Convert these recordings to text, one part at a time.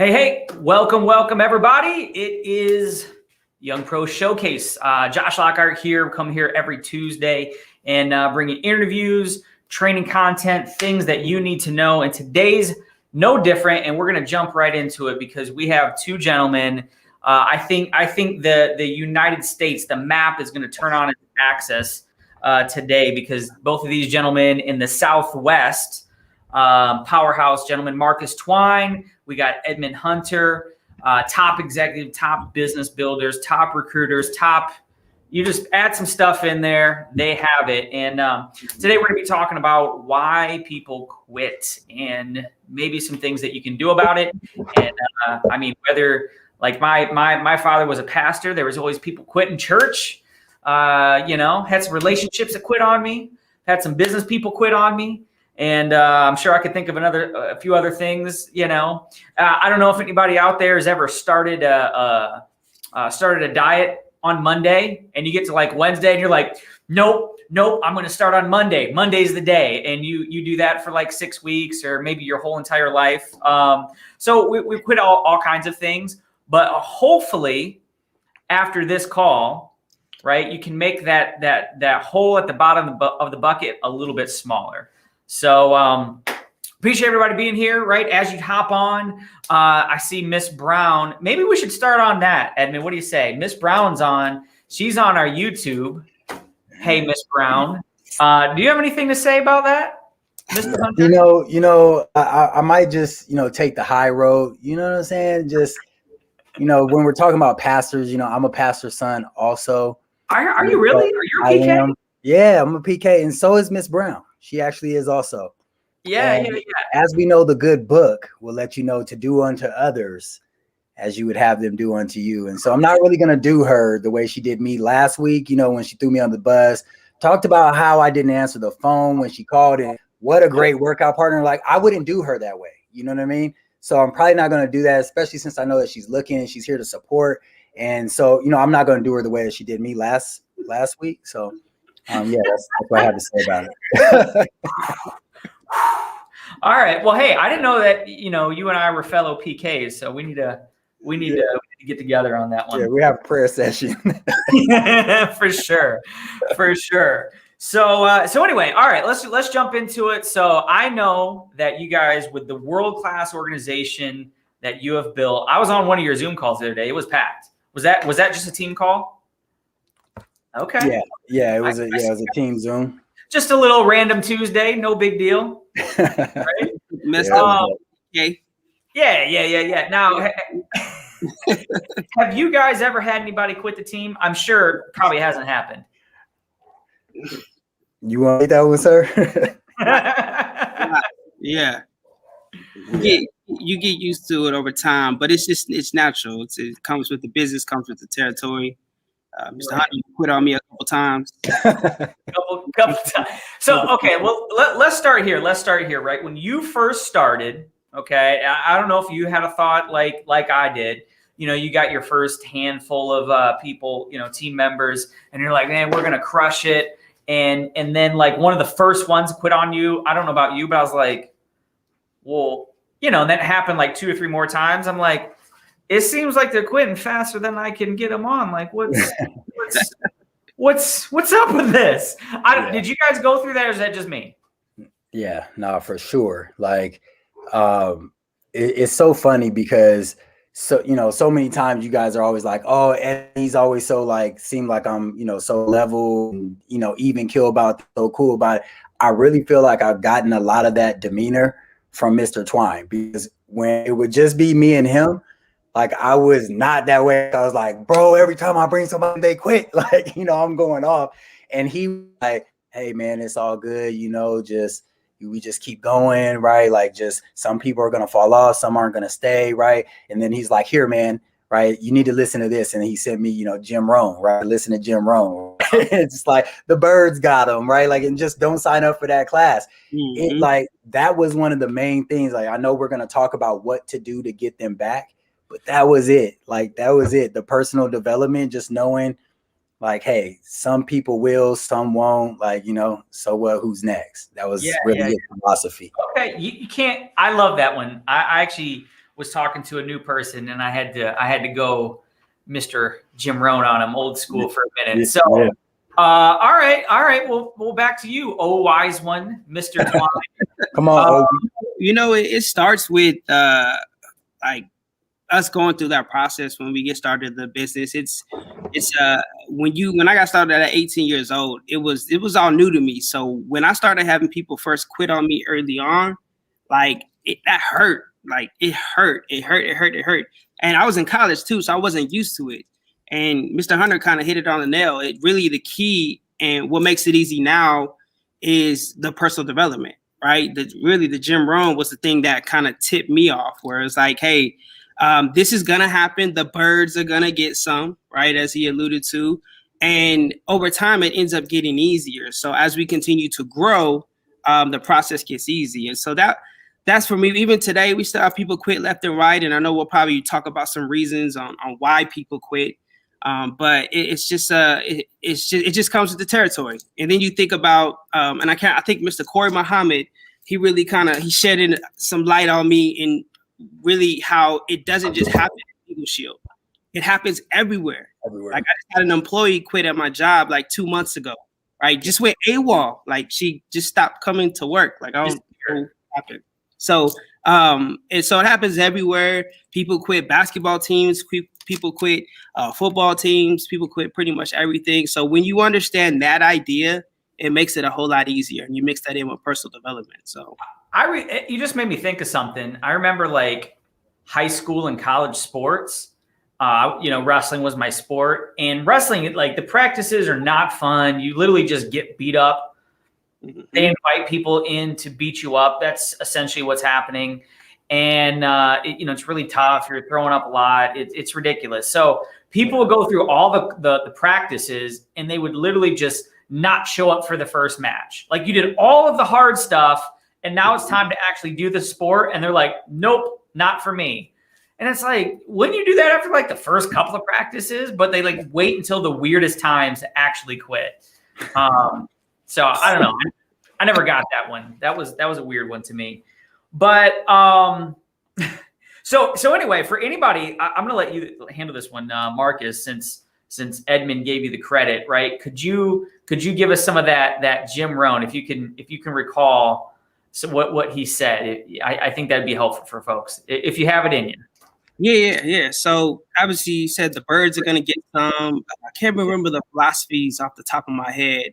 Hey, welcome everybody. It is Young Pro Showcase. Josh Lockhart here, come here every Tuesday and bringing interviews, training content, things that you need to know. And today's no different, and we're going to jump right into it because we have two gentlemen. I think the United States, the map is going to turn on its axis today because both of these gentlemen in the Southwest, powerhouse gentlemen, Marcus Twine. We got Edmond Hunter, top executive, top business builders, top recruiters, you just add some stuff in there, they have it. And today we're going to be talking about why people quit and maybe some things that you can do about it. And I mean, whether like my father was a pastor, there was always people quitting church, had some relationships that quit on me, had some business people quit on me. And I'm sure I could think of a few other things, I don't know if anybody out there has ever started a diet on Monday and you get to like Wednesday and you're like, nope, I'm going to start on Monday. Monday's the day. And you do that for like 6 weeks or maybe your whole entire life. So we quit all kinds of things, but hopefully after this call, right, you can make that hole at the bottom of the bucket a little bit smaller. So appreciate everybody being here, right? As you hop on, I see Miss Brown. Maybe we should start on that, Edmond. What do you say? Miss Brown's on. She's on our YouTube. Hey, Miss Brown. Do you have anything to say about that, Mr. Hunter? I might just, take the high road. You know what I'm saying? Just, when we're talking about pastors, I'm a pastor's son also. Are you really? Are you a PK? Yeah, I'm a PK, and so is Miss Brown. She actually is also. Yeah. As we know, the good book will let you know to do unto others as you would have them do unto you. And so I'm not really going to do her the way she did me last week, when she threw me on the bus, talked about how I didn't answer the phone when she called, and what a great workout partner. Like, I wouldn't do her that way. You know what I mean? So I'm probably not going to do that, especially since I know that she's looking and she's here to support. And so, I'm not going to do her the way that she did me last week. So that's what I have to say about it. All right. Well, hey, I didn't know that, you and I were fellow PKs, so we need to get together on that one. Yeah, we have a prayer session. For sure. So anyway, all right, let's jump into it. So I know that you guys, with the world-class organization that you have built, I was on one of your Zoom calls the other day. It was packed. Was that just a team call? Okay. Yeah, it was a team Zoom. Just a little random Tuesday, no big deal. Right? Messed up. Okay. Yeah. Now, have you guys ever had anybody quit the team? I'm sure it probably hasn't happened. You want to take that one, sir? Yeah. You get used to it over time, but it's natural. It comes with the business, comes with the territory. Mr. Hunter, you quit on me a couple times. couple times. So, okay, well, let's start here. Right? When you first started, okay, I don't know if you had a thought like I did. You got your first handful of people, team members, and you're like, man, we're going to crush it. And then like one of the first ones quit on you. I don't know about you, but I was like, well, and that happened like 2 or 3 more times. I'm like, it seems like they're quitting faster than I can get them on. Like, what's up with this? Did you guys go through that, or is that just me? Yeah, no, for sure. Like, it's so funny because so many times you guys are always like, oh, and he's always so like, seem like I'm, so level and, even kill about, so cool about it. I really feel like I've gotten a lot of that demeanor from Mr. Twine, because when it would just be me and him, like, I was not that way. I was like, bro, every time I bring somebody, they quit. Like, I'm going off. And he like, hey, man, it's all good. We just keep going, right? Like, just some people are going to fall off. Some aren't going to stay, right? And then he's like, here, man, right? You need to listen to this. And he sent me, Jim Rohn, right? Listen to Jim Rohn. It's just like the birds got him, right? Like, and just don't sign up for that class. Mm-hmm. That was one of the main things. Like, I know we're going to talk about what to do to get them back. But that was it. Like, that was it. The personal development, just knowing, like, hey, some people will, some won't. Like, so what? Who's next? That was really his philosophy. Okay, you can't. I love that one. I actually, was talking to a new person, and I had to go Mr. Jim Rohn on him, old school for a minute. So, all right. Well, back to you, oh wise one, Mr. Twine. Come on, it starts with like us going through that process when we get started in the business. It's when I got started at 18 years old, it was all new to me. So when I started having people first quit on me early on, like that hurt. Like it hurt. And I was in college too, so I wasn't used to it. And Mr. Hunter kind of hit it on the nail. It really, the key and what makes it easy now is the personal development, right? The Jim Rohn was the thing that kind of tipped me off, where it's like, hey, this is going to happen. The birds are going to get some, right? As he alluded to. And over time, it ends up getting easier. So as we continue to grow, the process gets easy. And so that's for me. Even today, we still have people quit left and right. And I know we'll probably talk about some reasons on why people quit. But it just comes with the territory. And then you think about, and I think Mr. Corey Muhammad, he really he shedded some light on me in really how it doesn't just happen at Eagle Shield. It happens everywhere. Like I just had an employee quit at my job like 2 months ago, right? Just went AWOL. Like she just stopped coming to work. Like I don't know what happened. So, and so it happens everywhere. People quit basketball teams, people quit football teams, people quit pretty much everything. So when you understand that idea, it makes it a whole lot easier. And you mix that in with personal development. So you just made me think of something. I remember like high school and college sports, wrestling was my sport, and wrestling, like the practices are not fun. You literally just get beat up. They invite people in to beat you up. That's essentially what's happening. And, it's really tough. You're throwing up a lot. It's ridiculous. So people would go through all the practices, and they would literally just not show up for the first match. Like you did all of the hard stuff, and now it's time to actually do the sport. And they're like, nope, not for me. And it's like, wouldn't you do that after like the first couple of practices? But they like wait until the weirdest times to actually quit. So I don't know. I never got that one. That was a weird one to me. But so anyway, for anybody, I'm going to let you handle this one, Marcus, since Edmond gave you the credit, right? Could you give us some of that Jim Rohn, if you can recall what he said? I think that'd be helpful for folks if you have it in you. Yeah. So obviously you said the birds are going to get some. I can't remember the philosophies off the top of my head.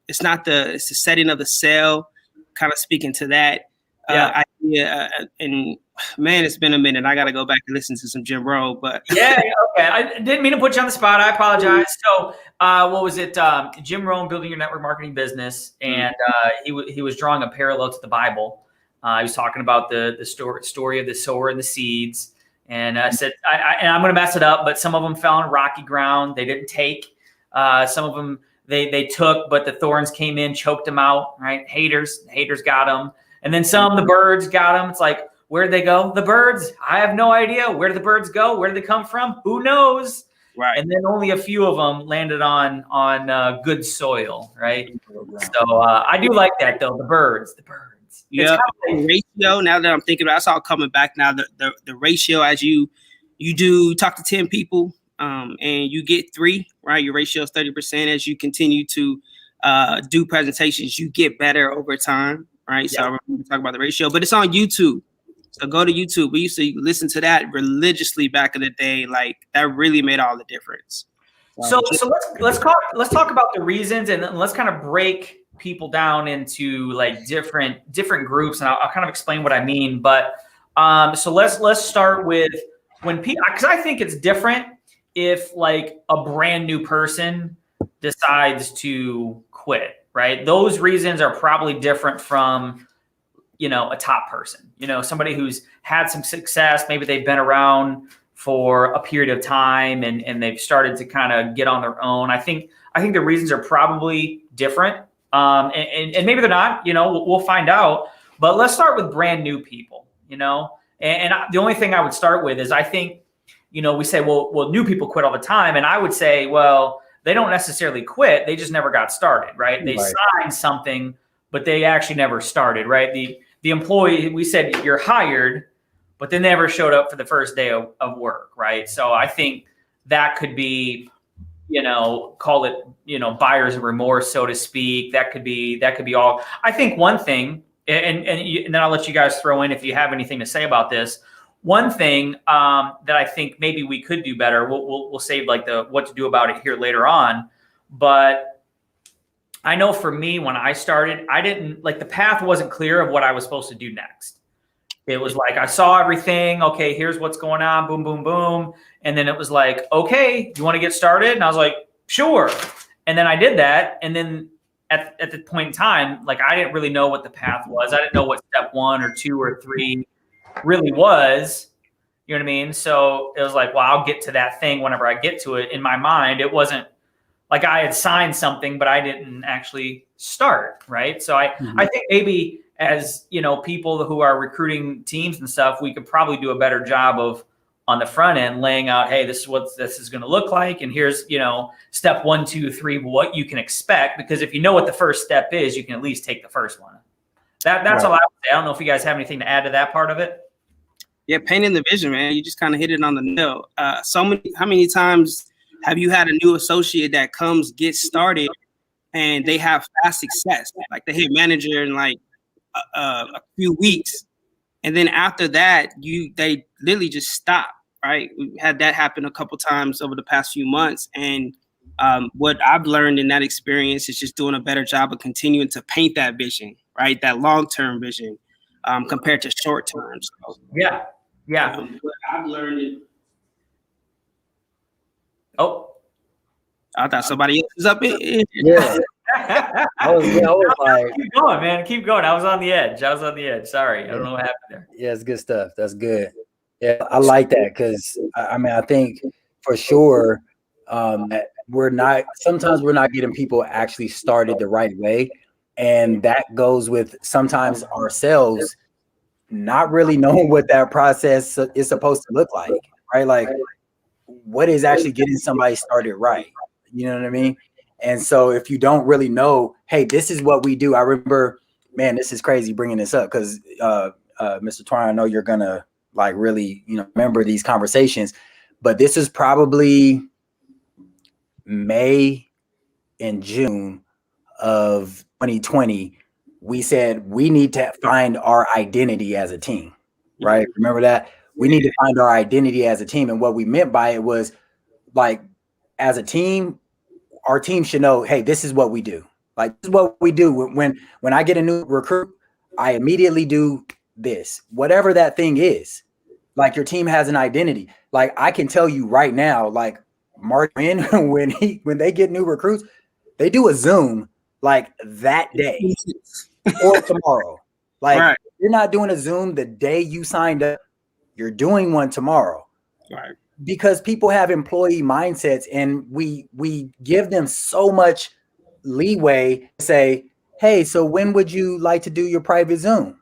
It's the setting of the cell, kind of speaking to that idea. And man, it's been a minute. I got to go back and listen to some Jim Rohn. But yeah, okay. I didn't mean to put you on the spot. I apologize. So, what was it? Jim Rohn, Building Your Network Marketing Business, and he was drawing a parallel to the Bible. He was talking about the story of the sower and the seeds. And I said, I'm going to mess it up, but some of them fell on rocky ground. They didn't take. Some of them they took, but the thorns came in, choked them out. Right? Haters got them. And then the birds got them. It's like, where'd they go? The birds. I have no idea. Where did the birds go? Where did they come from? Who knows? Right. And then only a few of them landed on good soil. Right. So I do like that though. The birds. Yeah, ratio. Now that I'm thinking about it, it's all coming back now. The ratio, as you talk to 10 people, and you get 3, right? Your ratio is 30%. As you continue to do presentations, you get better over time, right? Yeah. So I remember talking about the ratio, but it's on YouTube. So go to YouTube. We used to listen to that religiously back in the day. Like that really made all the difference. So let's talk about the reasons, and let's kind of break people down into like different groups, and I'll kind of explain what I mean. But so let's start with when people, because I think it's different if like a brand new person decides to quit, right? Those reasons are probably different from a top person, somebody who's had some success. Maybe they've been around for a period of time and they've started to kind of get on their own. I think the reasons are probably different. And maybe they're not, we'll find out, but let's start with brand new people, and the only thing I would start with is I think, we say, well, new people quit all the time. And I would say, well, they don't necessarily quit. They just never got started, right? They signed something, but they actually never started, right? The employee, we said you're hired, but they never showed up for the first day of work, right? So I think that could be, call it, buyer's remorse, so to speak. That could be all. I think one thing, and then I'll let you guys throw in if you have anything to say about this. One thing that I think maybe we could do better, we'll save like the what to do about it here later on. But I know for me, when I started, I didn't like the path wasn't clear of what I was supposed to do next. It was like, I saw everything. Okay, here's what's going on. Boom, boom, boom. And then it was like, okay, you want to get started? And I was like, sure. And then I did that. And then at the point in time, like I didn't really know what the path was. I didn't know what step 1 or 2 or 3 really was. You know what I mean? So it was like, well, I'll get to that thing whenever I get to it. In my mind, it wasn't like I had signed something, but I didn't actually start, right? So I think maybe as, people who are recruiting teams and stuff, we could probably do a better job of on the front end laying out, hey, this is what this is going to look like. And here's, step 1, 2, 3, what you can expect. Because if you know what the first step is, you can at least take the first one. That's right. all I would say. I don't know if you guys have anything to add to that part of it. Yeah, painting the vision, man. You just kind of hit it on the nail. How many times have you had a new associate that gets started, and they have fast success? Like they hit manager in like a few weeks, and then after that, they literally just stop. Right? We had that happen a couple times over the past few months, and what I've learned in that experience is just doing a better job of continuing to paint that vision, right? That long-term vision compared to short-term. So, yeah. What I've learned is. Oh, I thought somebody else was up in. Yeah. I was like, keep going, man. Keep going. I was on the edge. Sorry. I don't know what happened there. Yeah, it's good stuff. That's good. Yeah, I like that because I think for sure sometimes we're not getting people actually started the right way. And that goes with sometimes ourselves not really knowing what that process is supposed to look like, right? Like what is actually getting somebody started right? You know what I mean? And so if you don't really know, hey, this is what we do. I remember, man, this is crazy bringing this up because Mr. Twine, I know you're going to like really, remember these conversations, but this is probably May and June of 2020. We said we need to find our identity as a team, right? Remember that? We need to find our identity as a team. And what we meant by it was like, as a team, our team should know, hey, this is what we do. Like, this is what we do. When I get a new recruit, I immediately do this, whatever that thing is. Like your team has an identity. Like I can tell you right now, like Martin, when they get new recruits, they do a Zoom like that day or tomorrow. Like right. You're not doing a Zoom the day you signed up. You're doing one tomorrow. Right. Because people have employee mindsets and we give them so much leeway to say, hey, so when would you like to do your private Zoom?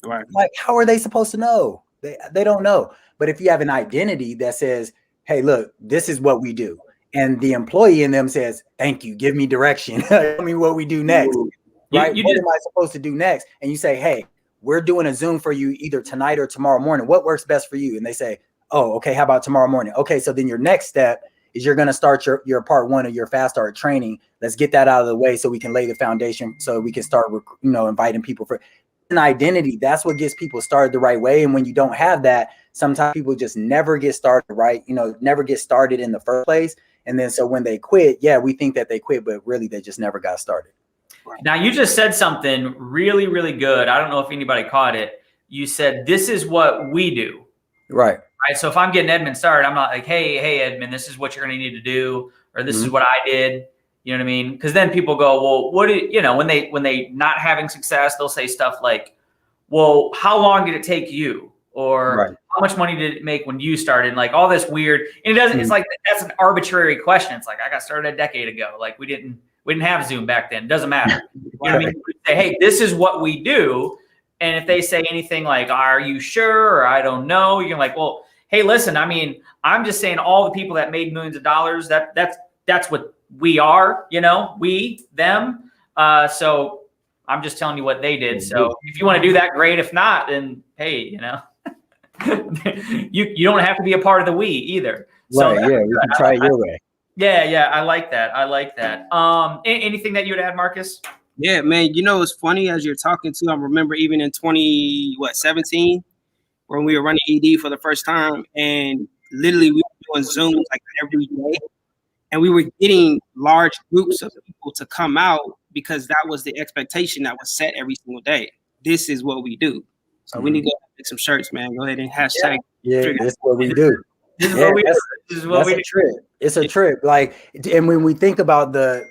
Right. Like, how are they supposed to know? They don't know. But if you have an identity that says, hey, look, this is what we do. And the employee in them says, thank you, give me direction. Tell me what we do next. Right? What am I supposed to do next? And you say, hey, we're doing a Zoom for you either tonight or tomorrow morning. What works best for you? And they say, oh, okay, how about tomorrow morning? Okay, so then your next step is you're going to start your part 1 of your fast start training. Let's get that out of the way so we can lay the foundation so we can start, inviting people for an identity. That's what gets people started the right way. And when you don't have that, sometimes people just never get started right, never get started in the first place. And then so when they quit, yeah, we think that they quit, but really they just never got started. Now you just said something really, really good. I don't know if anybody caught it. You said, this is what we do. Right. Right. So if I'm getting Edmond started, I'm not like, hey, Edmond, this is what you're going to need to do, or this is what I did. You know what I mean? Because then people go, well, what do when they not having success, they'll say stuff like, well, how long did it take you? Or how much money did it make when you started? And like all this weird, and it doesn't, it's like, that's an arbitrary question. It's like, I got started a decade ago. Like we didn't have Zoom back then. It doesn't matter. You know what I mean? We say, hey, this is what we do. And if they say anything like, are you sure? Or I don't know, you're like, well, hey, listen, I mean, I'm just saying all the people that made millions of dollars, that's what we are, we, them. So I'm just telling you what they did. So if you want to do that, great. If not, then hey, you don't have to be a part of the we either. So right, yeah, we can try it your way. Yeah, I like that. I like that. Anything that you would add, Marcus? Yeah, man. You know, it's funny as you're talking to. I remember even in 2017 when we were running ED for the first time, and literally we were doing Zooms like every day, and we were getting large groups of people to come out because that was the expectation that was set every single day. This is what we do. So we need to go make some shirts, man. Go ahead and hashtag. Yeah, that's what we do. This is what we do. This is what we do. Trip. It's a trip. Like, and when we think about the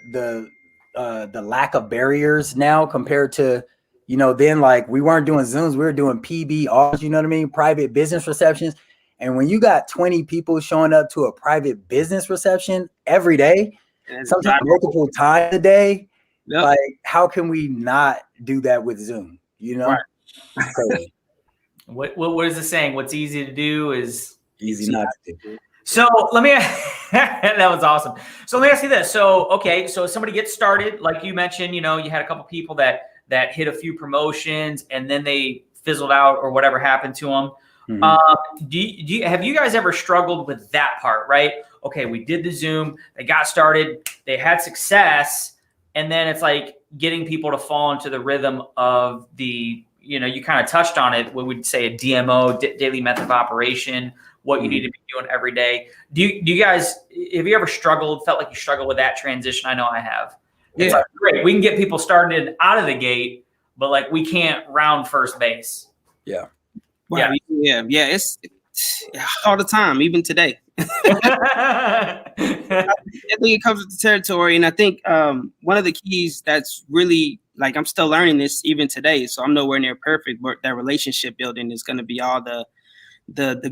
lack of barriers now compared to, you know, then like we weren't doing Zooms, we were doing PBRs, you know what I mean? Private business receptions. And when you got 20 people showing up to a private business reception every day, sometimes multiple times a day, like how can we not do that with Zoom? You know? Right. So, what is the saying? What's easy to do is easy not to do. So let me, that was awesome. So let me ask you this. So, okay. So somebody gets started, like you mentioned, you know, you had a couple people that hit a few promotions and then they fizzled out or whatever happened to them. Mm-hmm. Have you guys ever struggled with that part, right? Okay. We did the Zoom, they got started, they had success. And then it's like getting people to fall into the rhythm of the, you know, you kind of touched on it. What we'd say a DMO, daily method of operation, what you need to be doing every day. Do you guys, have you ever felt like you struggled with that transition? I know I have. Yeah. It's like, great. We can get people started out of the gate, but like we can't round first base. Yeah. Wow. Yeah. It's all the time, even today. I think it comes with the territory. And I think one of the keys that's really, like, I'm still learning this even today, so I'm nowhere near perfect, but that relationship building is going to be all the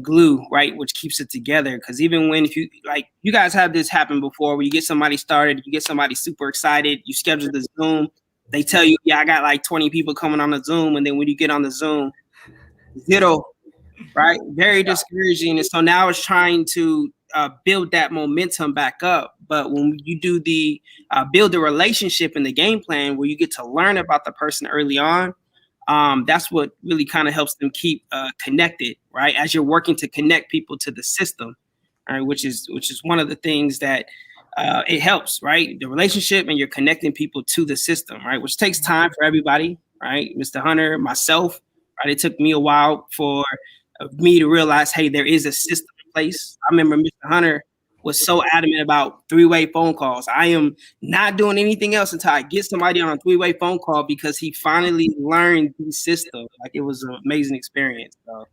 glue, right, which keeps it together. Because even when, if you, like, you guys have this happen before, where you get somebody started, you get somebody super excited, you schedule the Zoom, they tell you, yeah, I got like 20 people coming on the Zoom, and then when you get on the Zoom, zero, right? Very discouraging. And so now it's trying to build that momentum back up. But when you do the build the relationship in the game plan, where you get to learn about the person early on, that's what really kind of helps them keep connected, right? As you're working to connect people to the system, right? Which is one of the things that it helps, right? The relationship, and you're connecting people to the system, right? Which takes time for everybody, right? Mr. Hunter, myself, right? It took me a while for me to realize, hey, there is a system in place. I remember Mr. Hunter was so adamant about three-way phone calls. I am not doing anything else until I get somebody on a three-way phone call, because he finally learned the system. Like, it was an amazing experience. So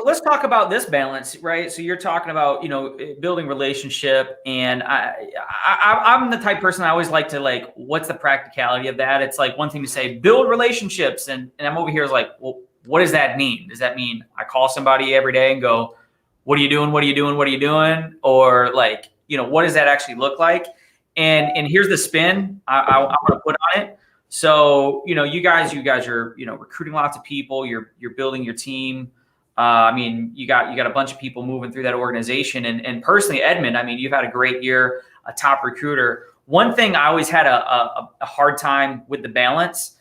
let's talk about this balance, right? So you're talking about, you know, building relationship, and I'm the type of person I always like to, like, what's the practicality of that? It's like one thing to say build relationships, and I'm over here is like, well, what does that mean? Does that mean I call somebody every day and go, what are you doing? What are you doing? What are you doing? Or, like, you know, what does that actually look like? And here's the spin I want to put on it. So, you know, you guys are, you know, recruiting lots of people. You're building your team. I mean, you got a bunch of people moving through that organization. And personally, Edmond, I mean, you've had a great year, a top recruiter. One thing I always had a hard time with the balance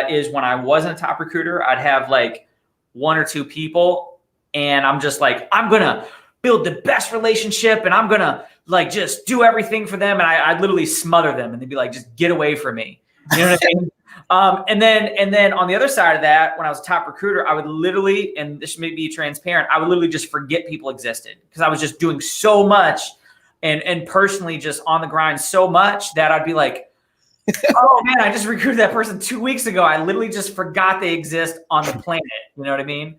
is when I wasn't a top recruiter, I'd have like one or two people, and I'm just like, I'm going to build the best relationship, and I'm going to, like, just do everything for them. And I'd literally smother them, and they'd be like, just get away from me. You know what I mean? And then on the other side of that, when I was a top recruiter, I would literally, and this may be transparent, I would literally just forget people existed, because I was just doing so much and personally just on the grind so much that I'd be like, oh man, I just recruited that person 2 weeks ago. I literally just forgot they exist on the planet. You know what I mean?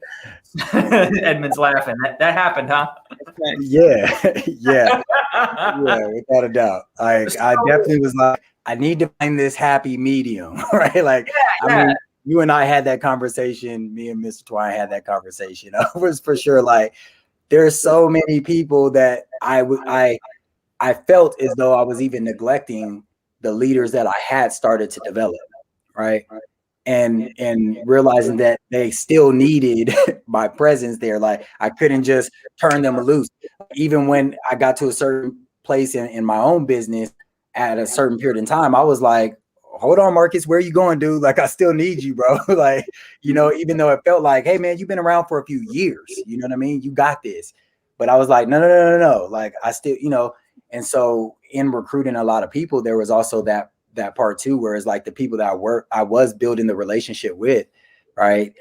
Edmond's laughing. That happened, huh? Yeah, yeah, without a doubt. Like, I definitely was like, I need to find this happy medium, right? Like, yeah. I mean, you and I had that conversation. Me and Mr. Twine had that conversation. I was for sure like, there's so many people that I felt as though I was even neglecting the leaders that I had started to develop, right? And realizing that they still needed my presence there. Like, I couldn't just turn them loose. Even when I got to a certain place in my own business at a certain period in time, I was like, hold on, Marcus, where you going, dude? Like, I still need you, bro. Like, you know, even though it felt like, hey man, you've been around for a few years, you know what I mean? You got this. But I was like, no. Like, I still, you know, and so in recruiting a lot of people, there was also that part too, where it's like the people that I was building the relationship with, right?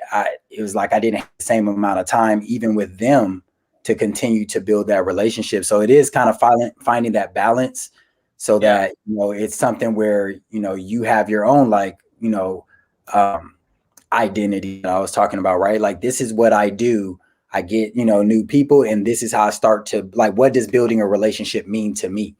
It was like I didn't have the same amount of time, even with them, to continue to build that relationship. So it is kind of finding that balance, so that, you know, it's something where, you know, you have your own, like, you know, identity that I was talking about, right? Like, this is what I do. I get, you know, new people, and this is how I start to, like, what does building a relationship mean to me?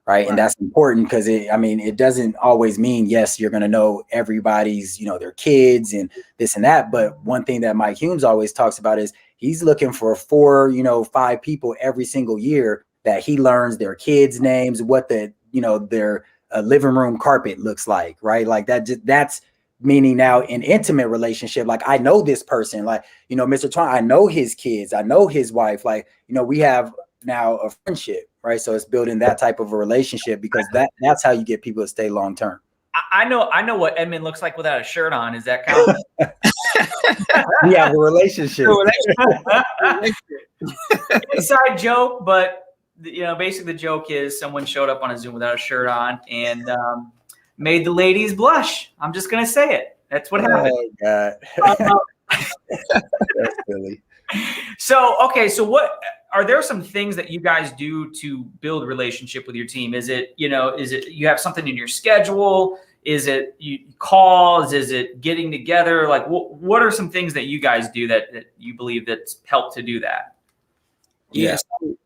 Right. And that's important, because it doesn't always mean, yes, you're going to know everybody's, you know, their kids and this and that. But one thing that Mike Humes always talks about is he's looking for 4, you know, 5 people every single year that he learns their kids' names, what the, you know, their living room carpet looks like. Right. Like that's meaning now an intimate relationship. Like, I know this person, like, you know, Mr. Twine, I know his kids, I know his wife, like, you know, we have now a friendship, right? So it's building that type of a relationship, because that's how you get people to stay long term. I know what Edmond looks like without a shirt on. Is that count? We have a relationship. Inside joke, but you know, basically the joke is someone showed up on a Zoom without a shirt on and made the ladies blush. I'm just gonna say it. That's what happened. Oh God. That's silly. So okay, so what are there some things that you guys do to build relationship with your team? Is it you have something in your schedule? Is it you calls? Is it getting together? Like, what are some things that you guys do that you believe that's helped to do that? Yeah. You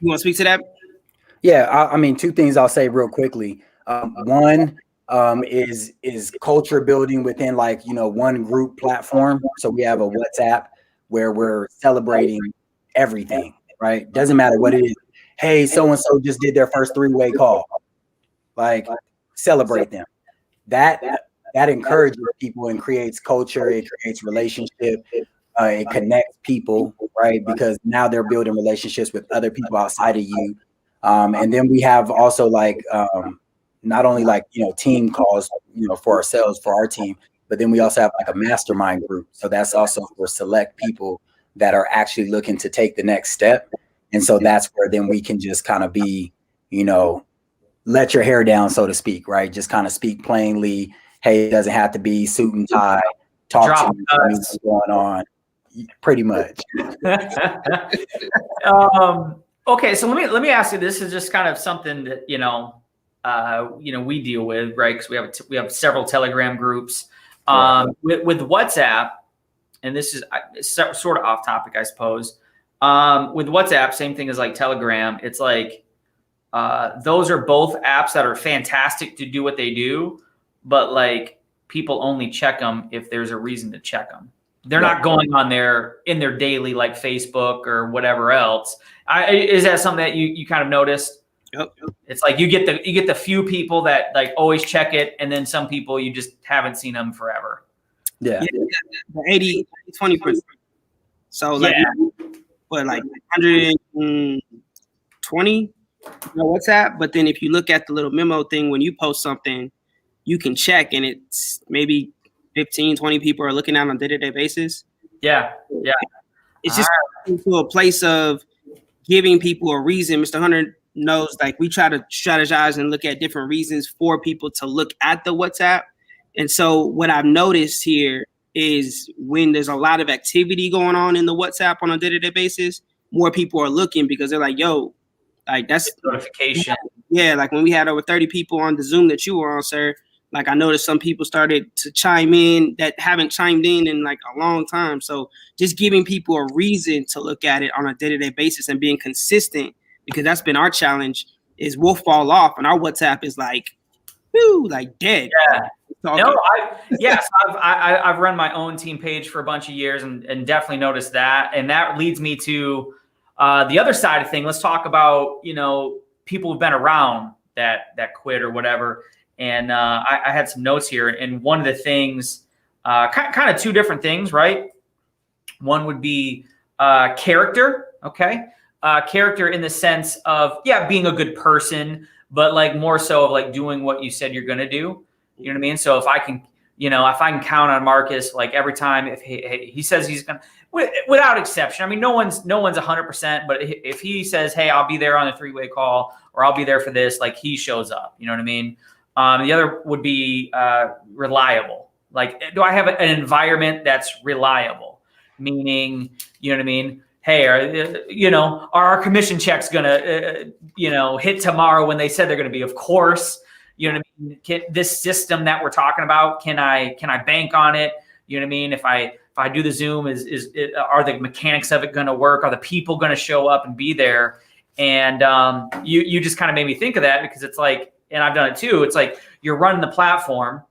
want to speak to that? Yeah, I mean, 2 things I'll say real quickly. One is culture building within, like, you know, one group platform. So we have a WhatsApp where we're celebrating everything, right? Doesn't matter what it is. Hey, so-and-so just did their first 3-way call. Like, celebrate them. That encourages people and creates culture. It creates relationship. It connects people, right? Because now they're building relationships with other people outside of you. And then we have also, like, not only, like, you know, team calls, you know, for ourselves, for our team, but then we also have like a mastermind group. So that's also for select people that are actually looking to take the next step. And so that's where then we can just kind of be, you know, let your hair down, so to speak, right? Just kind of speak plainly. Hey, it doesn't have to be suit and tie. Talk to me, what's going on. Pretty much. Okay, so let me ask you. This is just kind of something that we deal with, right? Because we have several Telegram groups. With WhatsApp, and this is sort of off topic, I suppose. With WhatsApp, same thing as like Telegram. It's like those are both apps that are fantastic to do what they do, but like people only check them if there's a reason to check them. They're not going on there in their daily, like Facebook or whatever else. Is that something that you kind of noticed? Yep. It's like you get the few people that like always check it, and then some people you just haven't seen them forever. Yeah. 80-20%. So like what, like 120 WhatsApp, but then if you look at the little memo thing when you post something, you can check and it's maybe 15-20 people are looking at it on a day-to-day basis. Yeah. It's just to a place of giving people a reason. Mr. Hunter knows, like, we try to strategize and look at different reasons for people to look at the WhatsApp. And so what I've noticed here is when there's a lot of activity going on in the WhatsApp on a day-to-day basis, more people are looking because they're like, yo, like that's notification. Yeah, like when we had over 30 people on the Zoom that you were on, sir, like I noticed some people started to chime in that haven't chimed in like a long time. So just giving people a reason to look at it on a day-to-day basis and being consistent, because that's been our challenge, is we'll fall off and our WhatsApp is like, whoo, like dead. Yeah. I've run my own team page for a bunch of years and definitely noticed that. And that leads me to the other side of thing. Let's talk about, people who've been around that quit or whatever. And I had some notes here. And one of the things, kind of 2 different things, right? One would be character. Okay. Character in the sense of, being a good person, but like more so of like doing what you said you're going to do. You know what I mean? So if I can count on Marcus, like every time if he says he's going to, without exception, I mean, no one's 100%, but if he says, hey, I'll be there on the 3-way call, or I'll be there for this, like he shows up, you know what I mean? The other would be reliable. Like, do I have an environment that's reliable? Meaning, you know what I mean? Hey, are our commission checks gonna, hit tomorrow when they said they're gonna be? Of course. You know what I mean? This system that we're talking about, can I bank on it? You know what I mean? If I do the Zoom, are the mechanics of it gonna work? Are the people gonna show up and be there? And you just kind of made me think of that, because it's like, and I've done it too. It's like you're running the platform,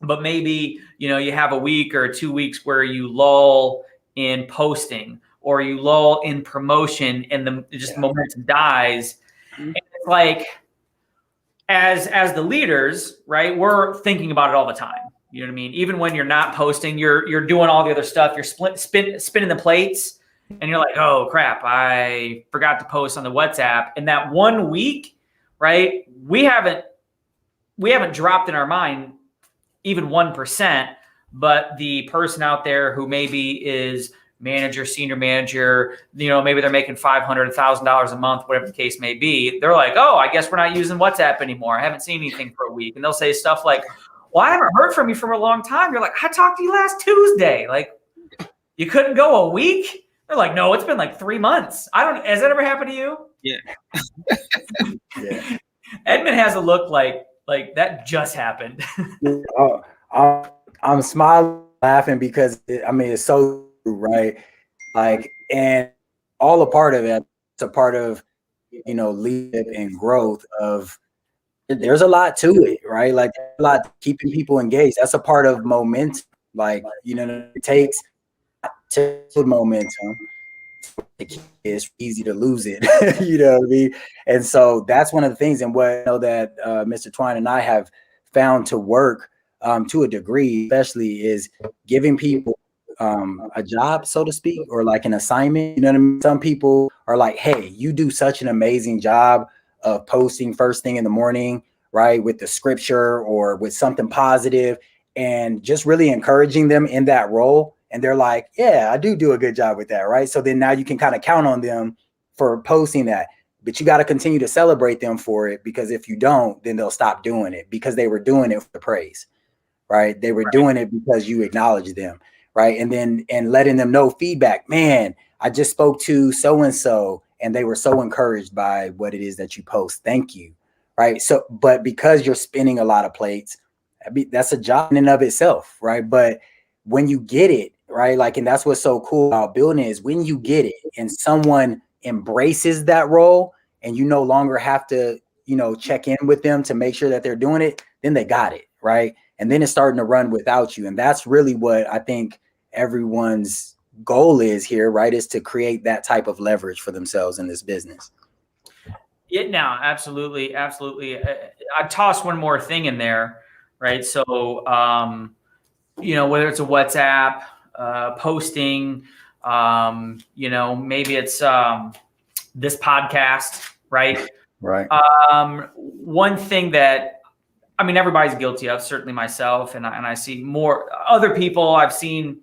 but maybe you have a week or 2 weeks where you lull in posting, or you lull in promotion, and the momentum dies. And it's like, as the leaders, right, we're thinking about it all the time. You know what I mean? Even when you're not posting, you're doing all the other stuff. You're spinning the plates, and you're like, oh crap, I forgot to post on the WhatsApp. And that 1 week, right, we haven't dropped in our mind even 1%, but the person out there who maybe is manager, senior manager, maybe they're making $500, $1,000 a month, whatever the case may be. They're like, oh, I guess we're not using WhatsApp anymore. I haven't seen anything for a week. And they'll say stuff like, well, I haven't heard from you for a long time. You're like, I talked to you last Tuesday. Like, you couldn't go a week? They're like, no, it's been like 3 months. Has that ever happened to you? Yeah. Yeah. Edmond has a look like that just happened. I'm smiling, laughing, because it's so true, right? Like, and all a part of it. It's a part of leadership and growth. There's a lot to it, right? Like, a lot keeping people engaged. That's a part of momentum. Like, it takes to build momentum. It's easy to lose it. You know what I mean? And so that's one of the things, and what I know that Mr. Twine and I have found to work to a degree, especially, is giving people a job, so to speak, or like an assignment. You know what I mean? Some people are like, hey, you do such an amazing job of posting first thing in the morning, right, with the scripture or with something positive, and just really encouraging them in that role. And they're like, yeah, I do a good job with that, right? So then now you can kind of count on them for posting that. But you got to continue to celebrate them for it, because if you don't, then they'll stop doing it, because they were doing it for the praise, right? They were doing it because you acknowledged them, right? And letting them know feedback. Man, I just spoke to so-and-so, and they were so encouraged by what it is that you post. Thank you, right? So, but because you're spinning a lot of plates, that's a job in and of itself, right? But when you get it, right, like, and that's what's so cool about building, is when you get it and someone embraces that role, and you no longer have to, check in with them to make sure that they're doing it, then they got it, right? And then it's starting to run without you. And that's really what I think everyone's goal is here, right? Is to create that type of leverage for themselves in this business. Yeah, no, absolutely. Absolutely. I'd toss one more thing in there, right? So, whether it's a WhatsApp, posting, maybe it's this podcast, right? Right. One thing that, everybody's guilty of, certainly myself, and I see more other people I've seen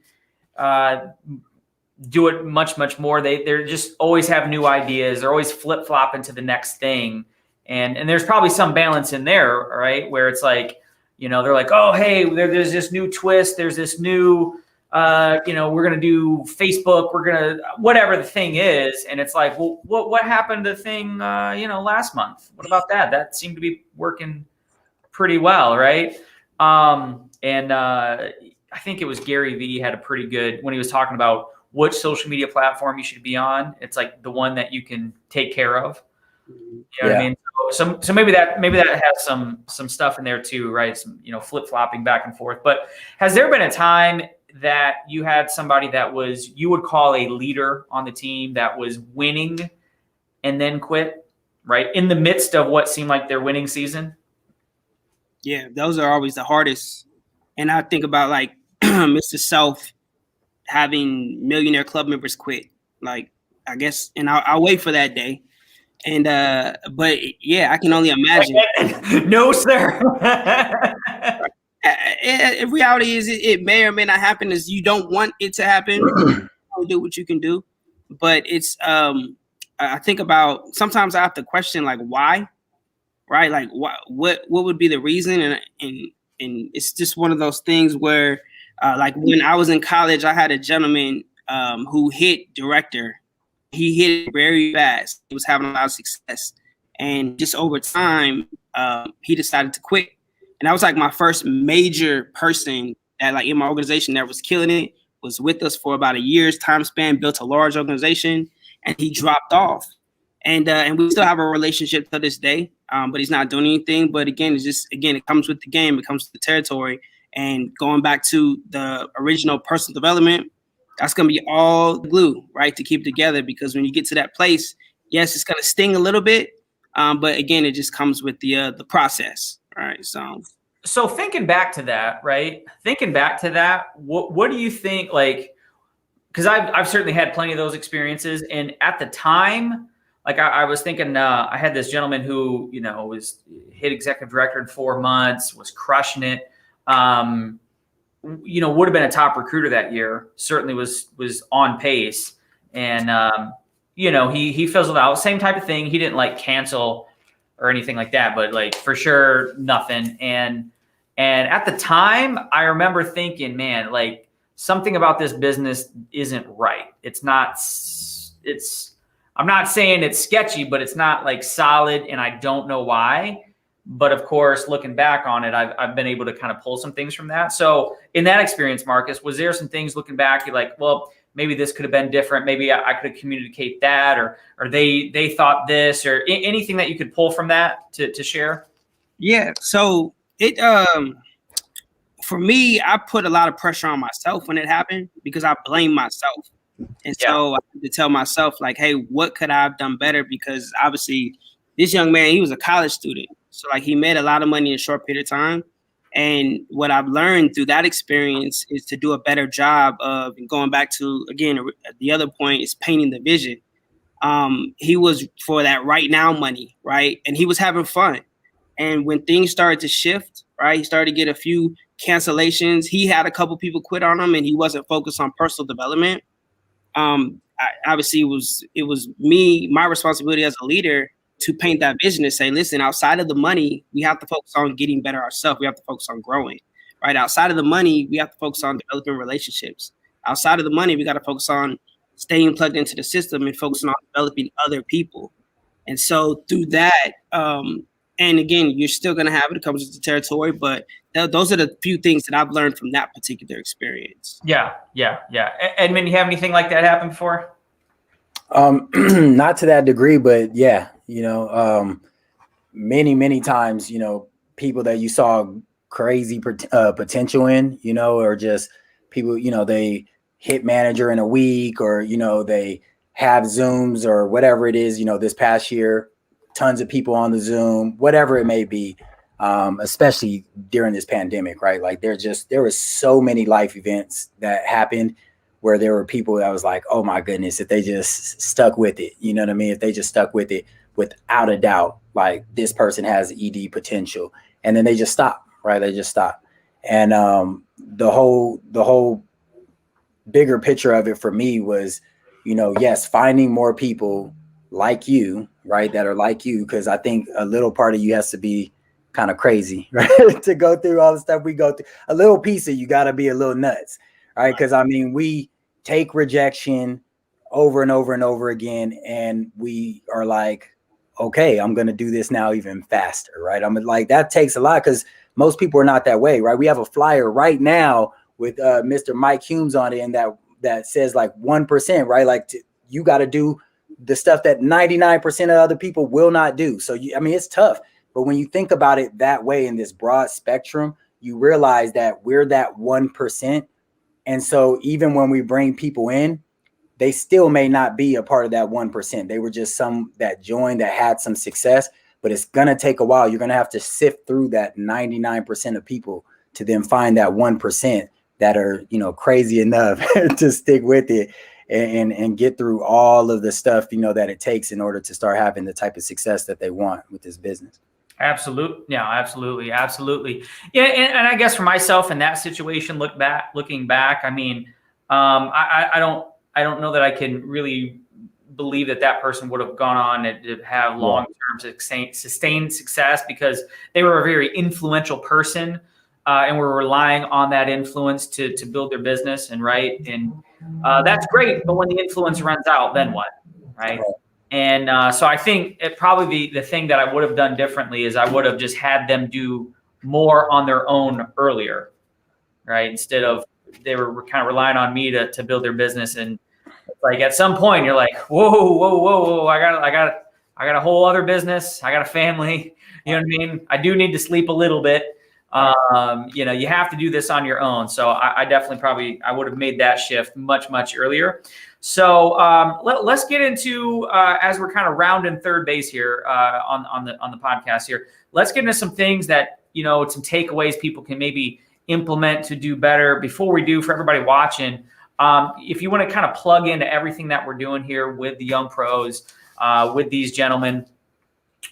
do it much, much more. They're just always have new ideas. They're always flip-flopping to the next thing. And there's probably some balance in there, right? Where it's like, they're like, oh, hey, there's this new twist. There's this new, we're going to do Facebook. We're going to, whatever the thing is. And it's like, well, what happened to the thing, last month? What about that? That seemed to be working pretty well, right? I think it was Gary Vee had a pretty good, when he was talking about which social media platform you should be on. It's like the one that you can take care of. You know what I mean? So maybe that has some stuff in there too, right? Some, flip-flopping back and forth. But has there been a time that you had somebody that was, you would call a leader on the team, that was winning and then quit, right? In the midst of what seemed like their winning season? Yeah, those are always the hardest. And I think about like Mr. Self having millionaire club members quit. Like, I guess, and I'll wait for that day. And but yeah, I can only imagine. No, sir. In reality, is it may or may not happen. Is you don't want it to happen. You do what you can do, but it's I think about sometimes I have to question like why, right? Like what would be the reason? And it's just one of those things where like when I was in college, I had a gentleman who hit director. He hit it very fast. He was having a lot of success, and just over time, he decided to quit. And that was like my first major person that like in my organization that was killing it, was with us for about a year's time span, built a large organization, and he dropped off. And we still have a relationship to this day, but he's not doing anything. But again, it comes with the game, it comes with the territory. And going back to the original personal development, that's going to be all glue, right, to keep together. Because when you get to that place, yes, it's going to sting a little bit, but again, it just comes with the process, right? So thinking back to that, right? What do you think? Like, because I've certainly had plenty of those experiences, and at the time, like I was thinking, I had this gentleman who was hit executive director in 4 months, was crushing it. Would have been a top recruiter that year. Certainly was on pace, and he fizzled out. Same type of thing. He didn't like cancel or anything like that, but like for sure nothing. And at the time, I remember thinking, man, like something about this business isn't right. I'm not saying it's sketchy, but it's not like solid, and I don't know why. But of course, looking back on it, I've been able to kind of pull some things from that. So in that experience, Marcus, was there some things looking back, you're like, well, maybe this could have been different. Maybe I could communicate that, or they thought this, or anything that you could pull from that to share? Yeah. So it for me, I put a lot of pressure on myself when it happened because I blame myself. And so I had to tell myself, like, hey, what could I have done better? Because obviously this young man, he was a college student. So like he made a lot of money in a short period of time. And what I've learned through that experience is to do a better job of, and going back to, again, the other point is painting the vision. He was for that right now money, right? And he was having fun. And when things started to shift, right, he started to get a few cancellations. He had a couple people quit on him, and he wasn't focused on personal development. Obviously it was me, my responsibility as a leader to paint that vision and say, listen, outside of the money, we have to focus on getting better ourselves. We have to focus on growing, right? Outside of the money, we have to focus on developing relationships. Outside of the money, we got to focus on staying plugged into the system and focusing on developing other people. And so through that, and again, you're still going to have it. It comes with the territory, but those are the few things that I've learned from that particular experience. Yeah. Edmond, you have anything like that happen before? Not to that degree, but yeah, many times, people that you saw crazy potential in, or just people, they hit manager in a week, or, they have Zooms or whatever it is, this past year, tons of people on the Zoom, whatever it may be, especially during this pandemic, right? Like there was so many life events that happened where there were people that was like, oh my goodness, if they just stuck with it, you know what I mean? If they just stuck with it, without a doubt, like this person has ED potential, and then they just stop, right? They just stop. And the whole bigger picture of it for me was, yes, finding more people like you, right, that are like you, because I think a little part of you has to be kind of crazy, right, to go through all the stuff we go through. A little piece of you got to be a little nuts, right? Because I mean, we take rejection over and over and over again, and we are like, okay, I'm going to do this now even faster, right? I'm like, that takes a lot, because most people are not that way, right? We have a flyer right now with Mr. Mike Humes on it, and that says like 1%, right? Like you got to do the stuff that 99% of other people will not do. So I mean, it's tough, but when you think about it that way in this broad spectrum, you realize that we're that 1%. And so even when we bring people in, they still may not be a part of that 1%. They were just some that joined that had some success, but it's going to take a while. You're going to have to sift through that 99% of people to then find that 1% that are, crazy enough to stick with it. and get through all of the stuff, you know, that it takes in order to start having the type of success that they want with this business. Absolutely. Yeah, absolutely. Absolutely. Yeah. And I guess for myself in that situation, looking back, I mean, I don't know that I can really believe that person would have gone on to have long-term sustained success, because they were a very influential person, and were relying on that influence to build their business. And that's great. But when the influence runs out, then what? Right. And so I think it probably the thing that I would have done differently is I would have just had them do more on their own earlier, right? Instead of they were kind of relying on me to build their business. And like at some point you're like, whoa, I got a whole other business. I got a family. You know what I mean? I do need to sleep a little bit. You know, you have to do this on your own. So I definitely I would have made that shift much earlier. So let's get into as we're kind of rounding third base here on the podcast here. Let's get into some things that, you know, some takeaways people can maybe implement to do better. Before we do, for everybody watching, if you want to kind of plug into everything that we're doing here with the young pros, with these gentlemen,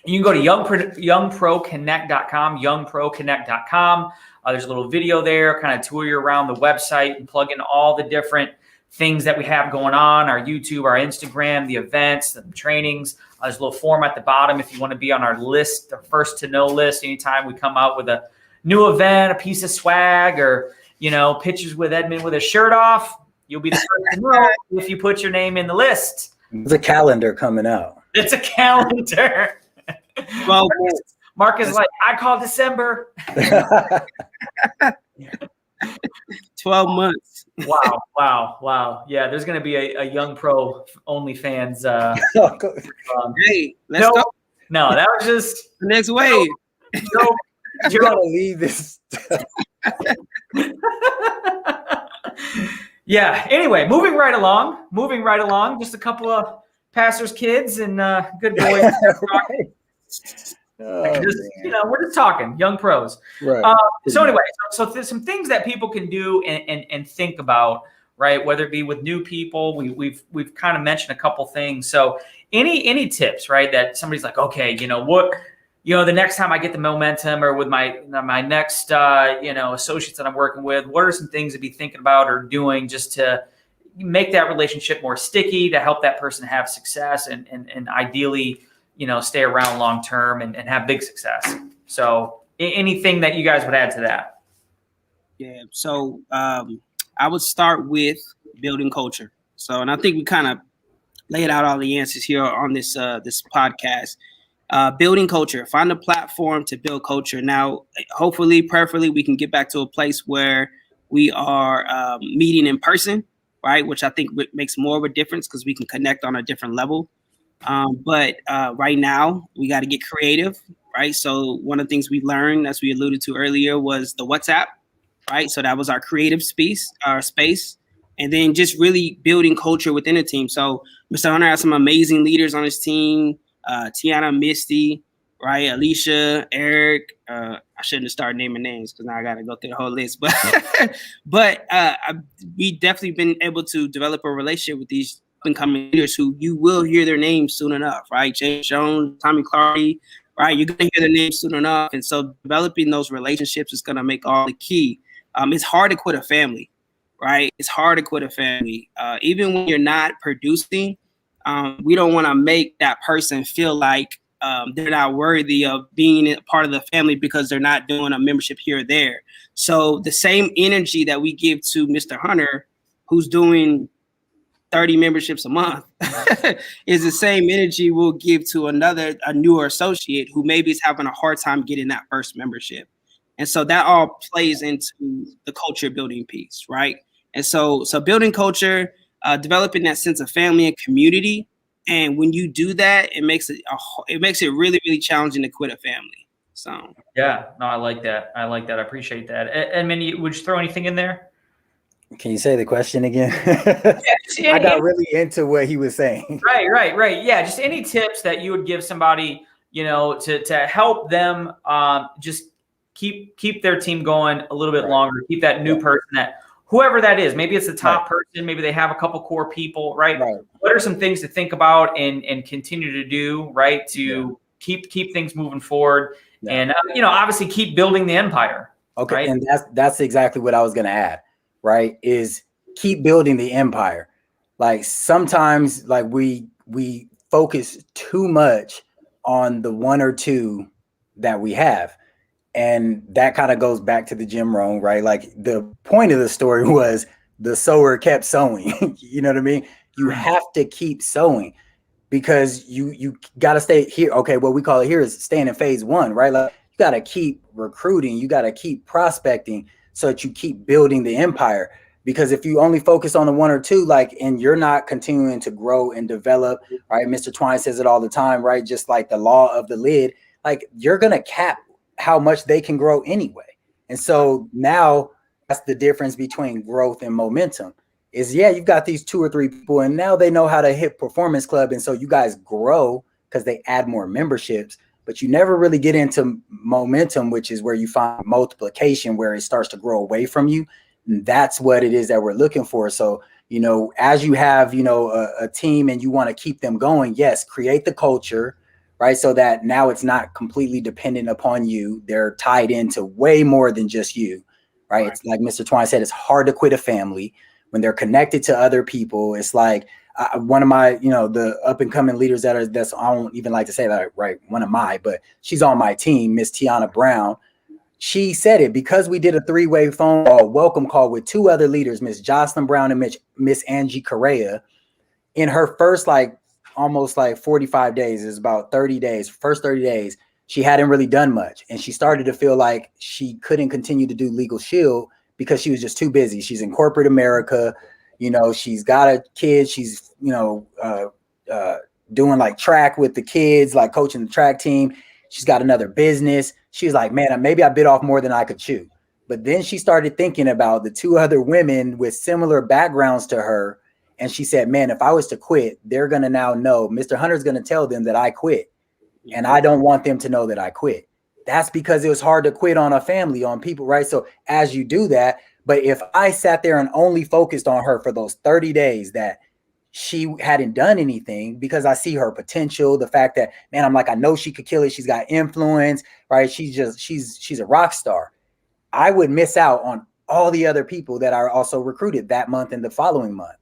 you can go to youngproconnect.com, youngproconnect.com. There's a little video there, kind of tour you around the website and plug in all the different things that we have going on, our YouTube, our Instagram, the events, the trainings. There's a little form at the bottom if you want to be on our list, the first to know list. Anytime we come out with a new event, a piece of swag, or, you know, pictures with Edmond with a shirt off, you'll be the first to know if you put your name in the list. There's a calendar coming out. It's a calendar. Well, Mark is like, I call December. 12 months. Wow. Yeah, there's going to be a Young Pro OnlyFans. Hey, let's go. No, that was just the next wave. You gotta leave this. Yeah. Anyway, moving right along. Just a couple of pastors' kids and good boys. Right. You know, we're just talking young pros. Right. So anyway, so there's some things that people can do and think about, right? Whether it be with new people, we've kind of mentioned a couple things. So any tips, right? That somebody's like, okay, you know what, you know, the next time I get the momentum, or with my next associates that I'm working with, what are some things to be thinking about or doing just to make that relationship more sticky, to help that person have success and ideally, you know, stay around long term and have big success. So anything that you guys would add to that? Yeah. So I would start with building culture. So, and I think we kind of laid out all the answers here on this podcast. Building culture, find a platform to build culture. Now, hopefully, preferably, we can get back to a place where we are meeting in person, right? Which I think makes more of a difference because we can connect on a different level. But right now, we got to get creative, right? So one of the things we learned, as we alluded to earlier, was the WhatsApp, right? So that was our creative space. And then just really building culture within a team. So Mr. Hunter has some amazing leaders on his team. Tiana, Misty, right? Alicia, Eric. I shouldn't have started naming names because now I got to go through the whole list. But we definitely been able to develop a relationship with these incoming leaders who you will hear their names soon enough, right? James Jones, Tommy Clardy, right? You're going to hear their names soon enough. And so developing those relationships is going to make all the key. It's hard to quit a family, right? It's hard to quit a family. Even when you're not producing, we don't want to make that person feel like they're not worthy of being a part of the family because they're not doing a membership here or there. So the same energy that we give to Mr. Hunter, who's doing 30 memberships a month, is the same energy we'll give to a newer associate who maybe is having a hard time getting that first membership. And so that all plays into the culture building piece, right? And so building culture, developing that sense of family and community. And when you do that, it makes it really, really challenging to quit a family. So yeah, no, I like that. I appreciate that. And Minnie, would you throw anything in there? Can you say the question again? I got really into what he was saying. Right. Yeah, just any tips that you would give somebody, you know, to help them just keep their team going a little bit longer, keep that new person whoever that is, maybe it's the top person, maybe they have a couple core people, right? Right. What are some things to think about and continue to do, right? To keep things moving forward and, obviously keep building the empire. Okay. Right? And that's exactly what I was going to add, right? Is keep building the empire. Like sometimes like we focus too much on the one or two that we have. And that kind of goes back to the Jim Rohn, right? Like the point of the story was the sower kept sowing. You know what I mean? You have to keep sowing because you got to stay here. Okay, what we call it here is staying in phase one, right? Like you got to keep recruiting, you got to keep prospecting so that you keep building the empire. Because if you only focus on the one or two, like, and you're not continuing to grow and develop, right? Mr. Twine says it all the time, right? Just like the law of the lid, like you're going to cap how much they can grow anyway. And so now that's the difference between growth and momentum is, you've got these 2 or 3 people and now they know how to hit performance club. And so you guys grow because they add more memberships, but you never really get into momentum, which is where you find multiplication, where it starts to grow away from you. And that's what it is that we're looking for. So, as you have, a team and you want to keep them going, yes, create the culture, right? So that now it's not completely dependent upon you. They're tied into way more than just you, right? It's like Mr. Twine said, it's hard to quit a family when they're connected to other people. It's like one of my, the up and coming leaders I don't even like to say that, right? But she's on my team, Miss Tiana Brown. She said it because we did a 3-way phone call, welcome call with 2 other leaders, Miss Jocelyn Brown and Miss Angie Correa. In her first almost 45 days, is about 30 days, first 30 days, she hadn't really done much. And she started to feel like she couldn't continue to do Legal Shield because she was just too busy. She's in corporate America, she's got a kid, she's, doing like track with the kids, like coaching the track team. She's got another business. She was like, man, maybe I bit off more than I could chew. But then she started thinking about the 2 other women with similar backgrounds to her. And she said, man, if I was to quit, they're going to now know Mr. Hunter's going to tell them that I quit. And I don't want them to know that I quit. That's because it was hard to quit on a family, on people, right? So as you do that, but if I sat there and only focused on her for those 30 days that she hadn't done anything, because I see her potential, the fact that, man, I'm like, I know she could kill it. She's got influence, right? She's a rock star. I would miss out on all the other people that I also recruited that month and the following month,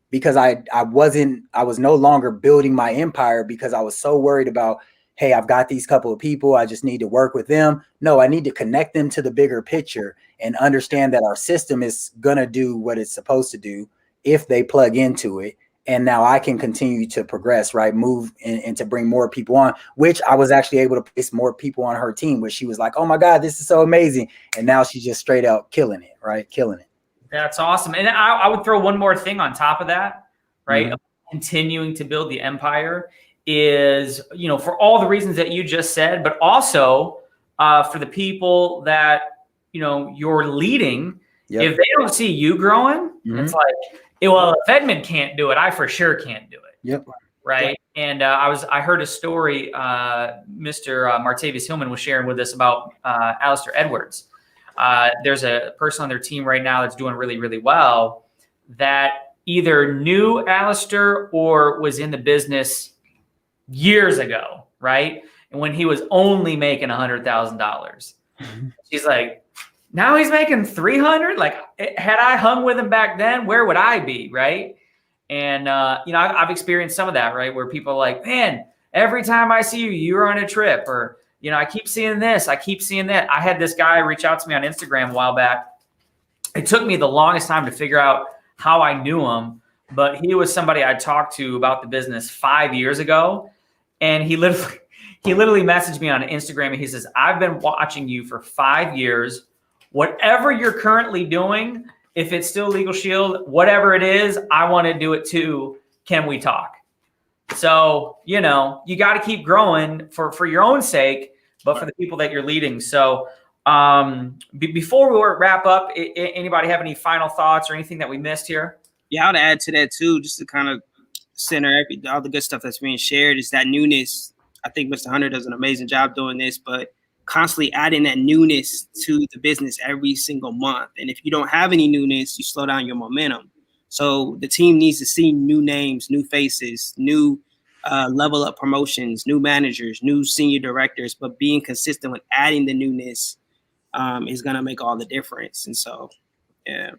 because I was no longer building my empire because I was so worried about, hey, I've got these couple of people, I just need to work with them. No, I need to connect them to the bigger picture and understand that our system is going to do what it's supposed to do if they plug into it. And now I can continue to progress, right? Move and to bring more people on, which I was actually able to place more people on her team, where she was like, oh my God, this is so amazing. And now she's just straight out killing it, right? Killing it. That's awesome. And I would throw one more thing on top of that, right? Mm-hmm. Continuing to build the empire is, for all the reasons that you just said, but also for the people that, you're leading. Yep. If they don't see you growing, it's like, well, if Edmond can't do it, I for sure can't do it. Yep. Right. Yep. And I heard a story. Mr. Martavius Hillman was sharing with us about Alistair Edwards. There's a person on their team right now that's doing really, really well that either knew Alistair or was in the business years ago. Right. And when he was only making $100,000, she's like, now he's making 300. Like, had I hung with him back then, where would I be? Right. And, I've experienced some of that, right? Where people are like, man, every time I see you, you're on a trip, or, I keep seeing this, I keep seeing that. I had this guy reach out to me on Instagram a while back. It took me the longest time to figure out how I knew him, but he was somebody I talked to about the business 5 years ago. And he literally messaged me on Instagram and he says, I've been watching you for 5 years. Whatever you're currently doing, if it's still Legal Shield, whatever it is, I want to do it too. Can we talk? So, you got to keep growing for your own sake, but for the people that you're leading. So before we wrap up, anybody have any final thoughts or anything that we missed here? Yeah, I would add to that too, just to kind of center all the good stuff that's being shared, is that newness. I think Mr. Hunter does an amazing job doing this, but constantly adding that newness to the business every single month. And if you don't have any newness, you slow down your momentum. So the team needs to see new names, new faces, new level up promotions, new managers, new senior directors, but being consistent with adding the newness is going to make all the difference. And so, yeah.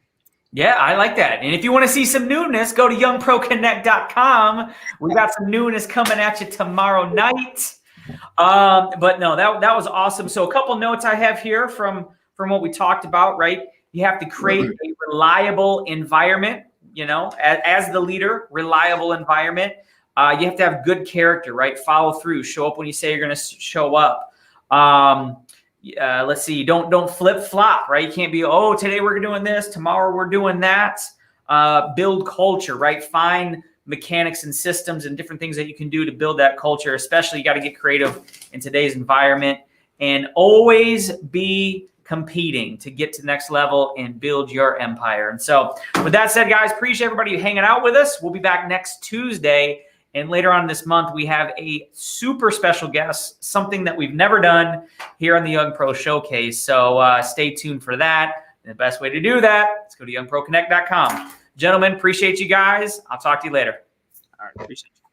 Yeah, I like that. And if you want to see some newness, go to youngproconnect.com. We got some newness coming at you tomorrow night. But no, that was awesome. So a couple notes I have here from what we talked about, right? You have to create a reliable environment, you know, as the leader, reliable environment. You have to have good character, right? Follow through, show up when you say you're going to show up. Let's see, don't flip flop, right? You can't be, oh, today we're doing this, tomorrow we're doing that. Build culture, right? Find mechanics and systems and different things that you can do to build that culture. Especially, you got to get creative in today's environment, and always be competing to get to the next level and build your empire. And so with that said, guys, appreciate everybody hanging out with us. We'll be back next Tuesday. And later on this month, we have a super special guest, something that we've never done here on the Young Pro Showcase. So stay tuned for that. And the best way to do that is go to youngproconnect.com. Gentlemen, appreciate you guys. I'll talk to you later. All right, appreciate you.